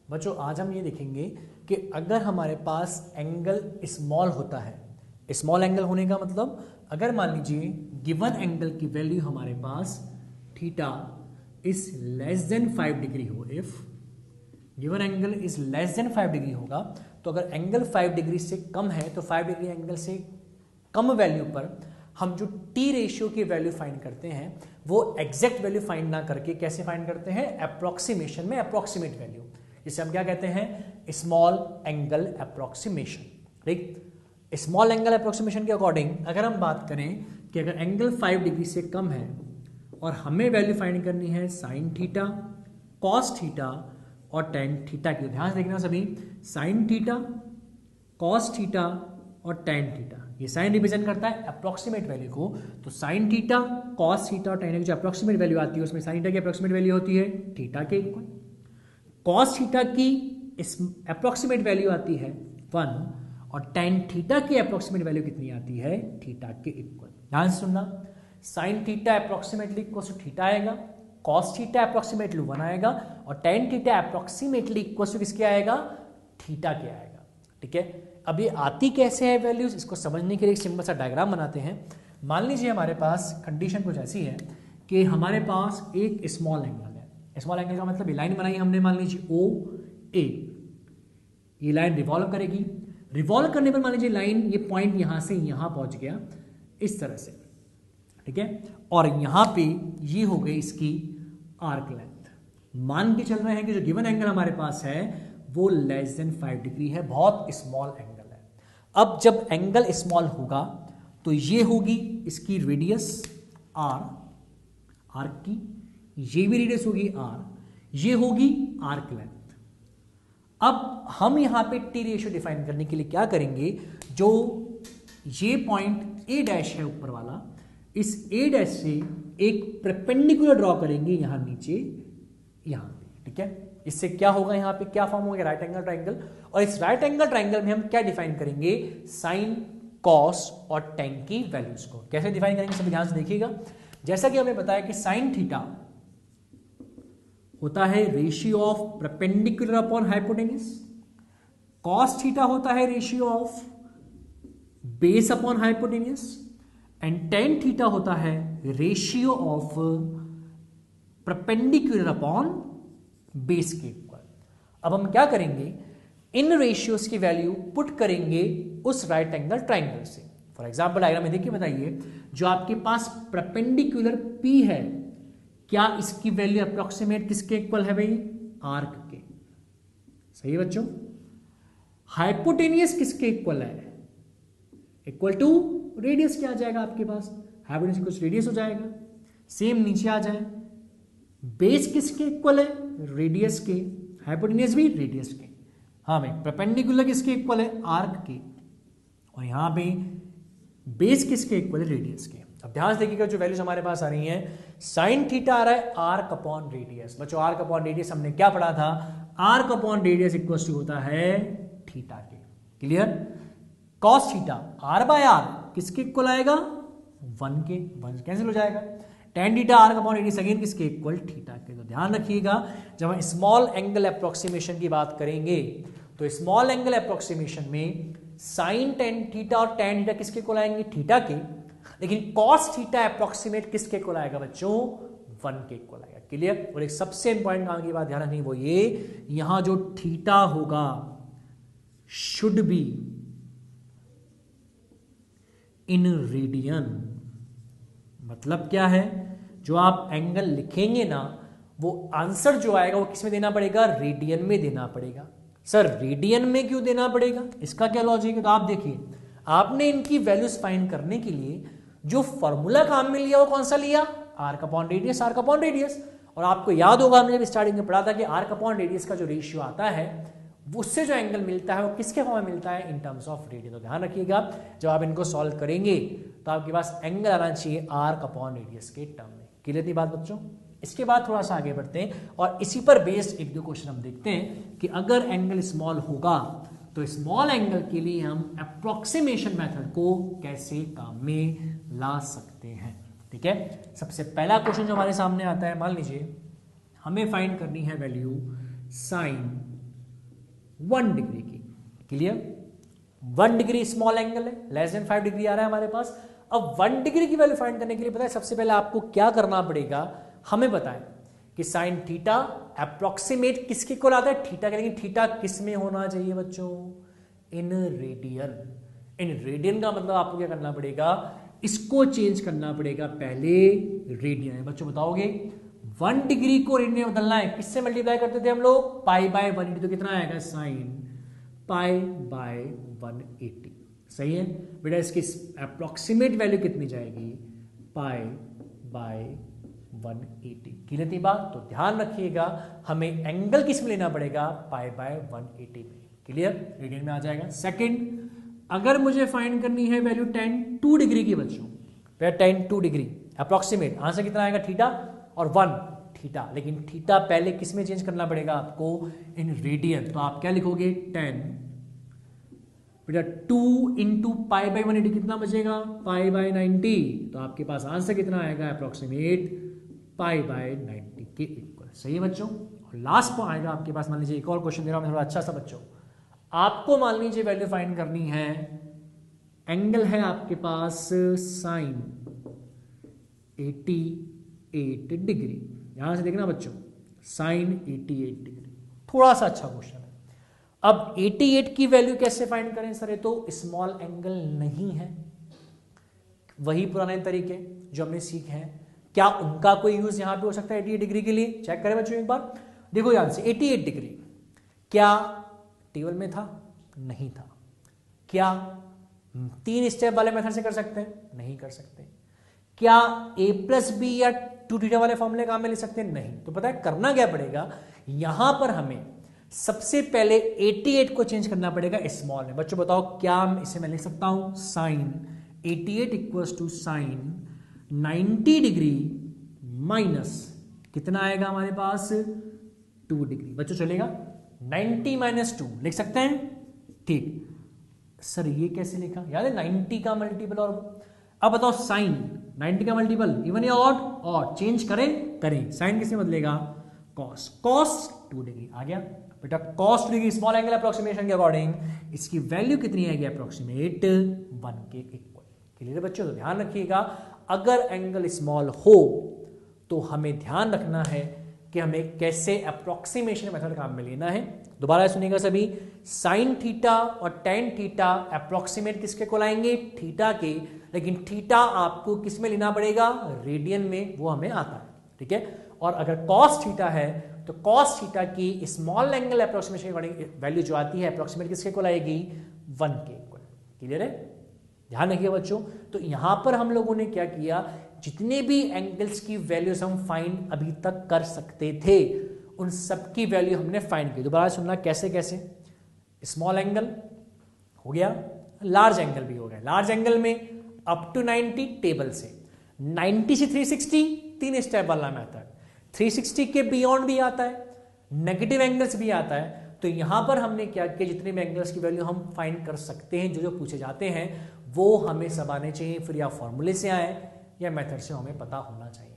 बच्चों आज हम ये देखेंगे कि अगर हमारे पास एंगल स्मॉल होता है, स्मॉल एंगल होने का मतलब अगर मान लीजिए गिवन एंगल की वैल्यू हमारे पास theta is less than 5 degree हो, if given angle is less than 5 degree होगा, तो अगर एंगल 5 डिग्री से कम है तो 5 डिग्री एंगल से कम वैल्यू पर हम जो टी रेशियो की वैल्यू फाइंड करते हैं वो एग्जैक्ट वैल्यू फाइंड ना करके कैसे फाइंड करते हैं, अप्रोक्सीमेशन में अप्रोक्सीमेट वैल्यू, जिसे हम क्या कहते हैं, स्मॉल एंगल अप्रोक्सीमेशन। ठीक, स्मॉल एंगल अप्रोक्सीमेशन के अकॉर्डिंग अगर हम बात करें कि अगर एंगल 5 डिग्री से कम है और हमें वैल्यू फाइंड करनी है साइन थीटा, कॉस थीटा और टेन थीटा की, ध्यान से देखना सभी, साइन थीटा, कॉस थीटा और टेन थीटा, ये साइन रिप्रेजेंट करता है अप्रोक्सीमेट वैल्यू को। तो साइन थीटा, कॉस थीटा और टेन की जो अप्रोक्सीमेट वैल्यू आती है उसमें साइन थीटा की अप्रोक्सीमेट वैल्यू होती है थीटा के इक्वल, कॉस थीटा की अप्रोक्सीमेट वैल्यू आती है 1 और टेन थीटा की अप्रोक्सीमेट वैल्यू कितनी आती है, थीटा के इक्वल। ध्यान से सुनना, sine theta approximately equal to theta आएगा, कॉस थीटा अप्रोक्सीमेटली 1 आएगा और tan theta approximately equal to किसके आएगा, थीटा के आएगा। ठीक है, अब ये आती कैसे है वैल्यूज, इसको समझने के लिए एक सिंपल सा डायग्राम बनाते हैं। मान लीजिए हमारे पास कंडीशन कुछ ऐसी है कि हमारे पास एक स्मॉल एंगल है, स्मॉल एंगल का मतलब ये लाइन बनाई हमने, मान लीजिए ओ ए, ये लाइन रिवॉल्व करेगी, रिवॉल्व करने पर मान लीजिए लाइन ये पॉइंट यहां से यहां पहुंच गया इस तरह से, ठीक है, और यहां पे ये हो गई इसकी आर्क लेंथ। मान के चल रहे हैं कि जो गिवन एंगल हमारे पास है वो लेस देन 5 डिग्री है, बहुत स्मॉल एंगल है। अब जब एंगल स्मॉल होगा तो ये होगी इसकी रेडियस आर, आर्क की, ये भी रेडियस होगी आर, ये होगी आर्क लेंथ। अब हम यहां पे टी रेशियो डिफाइन करने के लिए क्या करेंगे, जो ये पॉइंट ए डैश है ऊपर वाला, इस ए डैश से एक परपेंडिकुलर ड्रॉ करेंगे यहां नीचे, यहां पे, ठीक है। इससे क्या होगा, यहां पे क्या फॉर्म होगा, राइट एंगल ट्राइंगल, और इस राइट एंगल ट्राइंगल में हम क्या डिफाइन करेंगे, साइन, कॉस और टेन की वैल्यूज को। कैसे डिफाइन करेंगे सभी ध्यान से देखिएगा। जैसा कि हमें बताया कि साइन थीटा होता है ratio of perpendicular upon hypotenuse, cos theta होता है ratio of base upon hypotenuse and tan theta होता है ratio of perpendicular upon base के इक्वल। अब हम क्या करेंगे, इन रेशियोज की वैल्यू पुट करेंगे उस राइट एंगल ट्राइंगल से। फॉर एग्जांपल डायग्राम में देखिए, बताइए जो आपके पास परपेंडिकुलर P है, क्या इसकी वैल्यू अप्रोक्सीमेट किसके इक्वल है भाई, आर्क के, सही है बच्चों। हाइपोटेनियस किसके इक्वल है, इक्वल टू रेडियस क्या आ जाएगा आपके पास, हाइपोटेनियस कुछ रेडियस हो जाएगा, सेम नीचे आ जाए। बेस किसके इक्वल है, रेडियस के, हाइपोटेनियस भी रेडियस के। हाँ भाई, परपेंडिकुलर किसके इक्वल है, आर्क के, और यहां पे बेस किसके इक्वल है, रेडियस के। अब ध्यान से देखिएगा जो वैल्यूज हमारे पास आ रही हैं, साइन थीटा आ रहा है आर्क अपॉन रेडियस। बच्चों आर्क अपॉन रेडियस हमने क्या पढ़ा था, arc upon radius equal to होता है थीटा के, clear. Cos theta r by r किसके इक्वल आएगा, 1 के, 1 कैंसिल हो जाएगा। Tan theta arc upon radius again किसके इक्वल, थीटा के। तो ध्यान रखिएगा जब हम स्मॉल एंगल अप्रोक्सीमेशन की बात करेंगे तो स्मॉल एंगल अप्रोक्सीमेशन में साइन टेन थीटा और टेन थीटा किसके इक्वल आएंगे, थीटा के, लेकिन कॉस थीटा अप्रोक्सीमेट किसके इक्वल आएगा बच्चों, 1 के इक्वल आएगा, क्लियर। और एक सबसे इंपॉर्टेंट काम की बात ध्यान रखनी, वो ये यहां जो थीटा होगा शुड बी इन रेडियन। मतलब क्या है, जो आप एंगल लिखेंगे ना वो आंसर जो आएगा वो किसमें देना पड़ेगा, रेडियन में देना पड़ेगा। सर रेडियन में क्यों देना पड़ेगा, इसका क्या लॉजिक है, तो आप देखिए आपने इनकी वैल्यूज फाइंड करने के लिए जो फॉर्मूला काम में लिया वो कौन सा लिया, arc upon radius, arc upon radius. और आपको याद होगा हमने जब स्टार्टिंग में पढ़ा था कि आर्क अपॉन रेडियस का जो रेशियो आता है उससे जो एंगल मिलता है वो किसके फॉर्म में मिलता है, इन टर्म्स ऑफ रेडियन। तो ध्यान रखिएगा जब आप इनको सॉल्व करेंगे तो आपके पास एंगल आना चाहिए आर्क अपॉन रेडियस के टर्म में, क्लियर थी बात बच्चों। इसके बाद थोड़ा सा आगे बढ़ते हैं और इसी पर बेस्ड एक दो क्वेश्चन हम देखते हैं कि अगर एंगल स्मॉल होगा तो स्मॉल एंगल के लिए हम अप्रोक्सीमेशन मेथड को कैसे काम में ला सकते हैं। ठीक है, सबसे पहला क्वेश्चन जो हमारे सामने आता है, मान लीजिए हमें फाइंड करनी है वैल्यू साइन 1 डिग्री की। क्लियर? 1 डिग्री स्मॉल एंगल है, लेस देन 5 डिग्री आ रहा है हमारे पास। अब 1 डिग्री की वैल्यू फाइंड करने के लिए पता है सबसे पहले आपको क्या करना पड़ेगा, हमें बताएं कि साइन थीटा अप्रोक्सीमेट किसके इक्वल आता है, थीटा के। लेकिन थीटा किस में होना चाहिए बच्चों? In radian. इन रेडियन का मतलब आपको क्या करना पड़ेगा, इसको चेंज करना पड़ेगा, पहले रेडियन है। बच्चों बताओगे 1 डिग्री को रेडियन में बदलना है, किससे मल्टीप्लाई करते थे हम लोग? Pi by 180। तो कितना आएगा? Sine pi by 180। सही है बेटा? इसकी अप्रोक्सीमेट वैल्यू कितनी जाएगी? Pi by 180। क्लियर थी बात? तो ध्यान रखिएगा हमें एंगल किस में लेना पड़ेगा? पाई बाय 180 में। क्लियर? रेडियन में आ जाएगा। सेकंड, अगर मुझे फाइंड करनी है वैल्यू tan 2 डिग्री की बच्चों, फिर tan 2 डिग्री अप्रोक्सीमेट आंसर कितना आएगा? थीटा और 1 थीटा। लेकिन थीटा पहले किस में चेंज करना पड़ेगा आपको? In radian. तो आप क्या लिखोगे? tan बेटा 2 इंटू पाई बाई 180 कितना बचेगा? Pi by 90। तो आपके पास आंसर कितना आएगा? अप्रोक्सीमेट पाई बाय 90 के इक्वल। सही है बच्चों? और लास्ट पॉइंट आएगा आपके पास, मान लीजिए एक और क्वेश्चन दे रहा हूं मैं थोड़ा अच्छा सा बच्चों। आपको मान लीजिए वैल्यू फाइंड करनी है, एंगल है आपके पास साइन 88 डिग्री। यहां से देखना बच्चों, साइन 88 डिग्री, थोड़ा सा अच्छा क्वेश्चन है। अब 88 की वैल्यू कैसे फाइंड करें सर? ये तो स्मॉल एंगल नहीं है, वही पुराने तरीके जो हमने सीखे हैं। क्या उनका कोई यूज यहां पे हो सकता है 88 डिग्री के लिए? चेक करें बच्चों एक बार। देखो ध्यान से, 88 डिग्री क्या टेबल में था? नहीं था। क्या 3 स्टेप वाले मेथड से कर सकते हैं? नहीं कर सकते। क्या a प्लस बी या 2 थीटा वाले फॉर्मूले काम में ले सकते हैं? नहीं। तो पता है करना क्या पड़ेगा, यहां पर हमें सबसे पहले 88 को चेंज करना पड़ेगा स्मॉल में। बच्चों बताओ क्या इसे मैं लिख सकता हूं? Sine 88 equals to sine 90 degree minus कितना आएगा हमारे पास? 2 डिग्री। बच्चों चलेगा? 90 माइनस 2 लिख सकते हैं? ठीक सर, ये कैसे लिखा? याद है 90 का मल्टीपल। और अब बताओ साइन 90 का मल्टीपल इवन या ऑड? ऑड। चेंज करें साइन किसमें बदलेगा? कॉस। कॉस 2 डिग्री आ गया बेटा। Cos 2 degree small angle approximation के अकॉर्डिंग इसकी वैल्यू कितनी आएगी? अप्रोक्सीमेट 1 के इक्वल। क्लियर है बच्चों? तो ध्यान रखिएगा, अगर एंगल स्मॉल हो तो हमें ध्यान रखना है कि हमें कैसे अप्रोक्सीमेशन मेथड काम में लेना है। दोबारा सुनिएगा सभी, साइन थीटा और टेन थीटा अप्रोक्सीमेट किसके को लाएंगे? थीटा के। लेकिन थीटा आपको किस में लेना पड़ेगा? रेडियन में, वो हमें आता है। ठीक है? और अगर कॉस थीटा है तो कॉस थीटा की स्मॉल एंगल अप्रोक्सीमेशन वैल्यू जो आती है अप्रोक्सीमेट किसके को लाएगी? 1 के इक्वल। क्लियर है? ध्यान रखिए बच्चों। तो यहां पर हम लोगों ने क्या किया, जितने भी एंगल्स की वैल्यूज हम फाइंड अभी तक कर सकते थे उन सब की वैल्यू हमने फाइंड की। दोबारा सुनना कैसे कैसे। स्मॉल एंगल हो गया, लार्ज एंगल भी हो गया। लार्ज एंगल में अप टू 90 टेबल से, 90 से 360 3 स्टेप वाला मेथड, 360 के बियॉन्ड भी आता है, नेगेटिव एंगल्स भी आता है। तो यहां पर हमने क्या किया, जितने भी एंगल्स की वैल्यू हम फाइंड कर सकते हैं, जो जो पूछे जाते हैं वो हमें सब आने चाहिए। फिर या फॉर्मूले से आए या मेथड से हमें पता होना चाहिए।